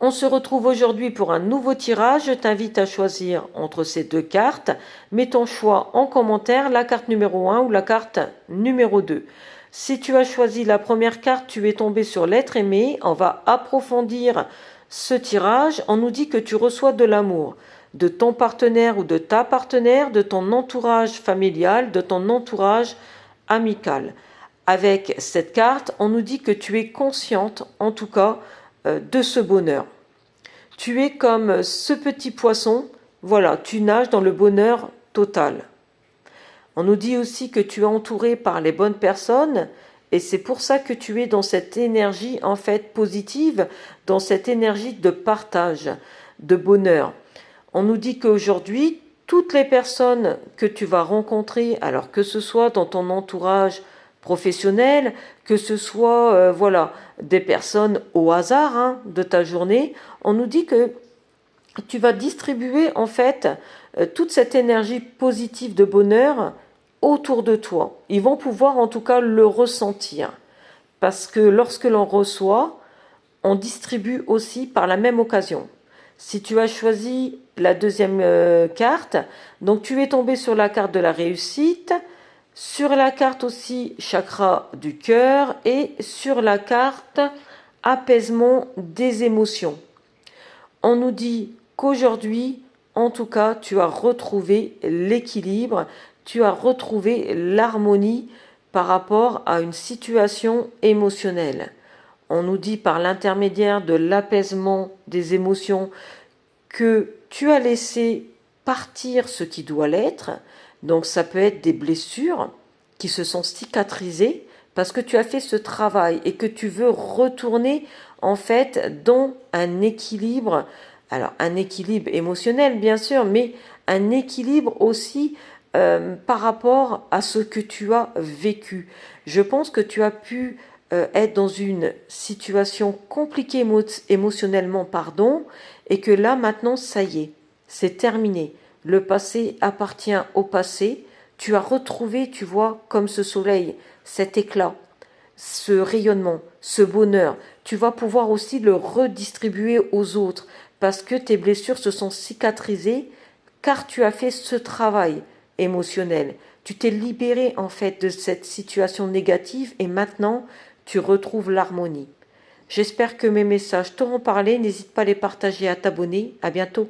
On se retrouve aujourd'hui pour un nouveau tirage. Je t'invite à choisir entre ces deux cartes. Mets ton choix en commentaire, la carte numéro 1 ou la carte numéro 2. Si tu as choisi la première carte, tu es tombé sur l'être aimé. On va approfondir ce tirage. On nous dit que tu reçois de l'amour de ton partenaire ou de ta partenaire, de ton entourage familial, de ton entourage amical. Avec cette carte, on nous dit que tu es consciente, en tout cas, de ce bonheur. Tu es comme ce petit poisson, voilà, tu nages dans le bonheur total. On nous dit aussi que tu es entouré par les bonnes personnes et c'est pour ça que tu es dans cette énergie en fait positive, dans cette énergie de partage, de bonheur. On nous dit qu'aujourd'hui, toutes les personnes que tu vas rencontrer, alors que ce soit dans ton entourage professionnel, que ce soit voilà, des personnes au hasard de ta journée, on nous dit que tu vas distribuer en fait toute cette énergie positive de bonheur autour de toi. Ils vont pouvoir en tout cas le ressentir. Parce que lorsque l'on reçoit, on distribue aussi par la même occasion. Si tu as choisi la deuxième carte, donc tu es tombé sur la carte de la réussite, sur la carte aussi chakra du cœur et sur la carte apaisement des émotions. On nous dit qu'aujourd'hui, en tout cas, tu as retrouvé l'équilibre, tu as retrouvé l'harmonie par rapport à une situation émotionnelle. On nous dit par l'intermédiaire de l'apaisement des émotions que tu as laissé partir ce qui doit l'être. Donc ça peut être des blessures qui se sont cicatrisées parce que tu as fait ce travail et que tu veux retourner en fait dans un équilibre. Alors un équilibre émotionnel bien sûr, mais un équilibre aussi par rapport à ce que tu as vécu. Je pense que tu as pu être dans une situation compliquée émotionnellement, et que là maintenant ça y est, c'est terminé. Le passé appartient au passé. Tu as retrouvé, tu vois, comme ce soleil, cet éclat, ce rayonnement, ce bonheur. Tu vas pouvoir aussi le redistribuer aux autres parce que tes blessures se sont cicatrisées car tu as fait ce travail émotionnel. Tu t'es libéré en fait de cette situation négative et maintenant tu retrouves l'harmonie. J'espère que mes messages t'auront parlé. N'hésite pas à les partager et à t'abonner. À bientôt.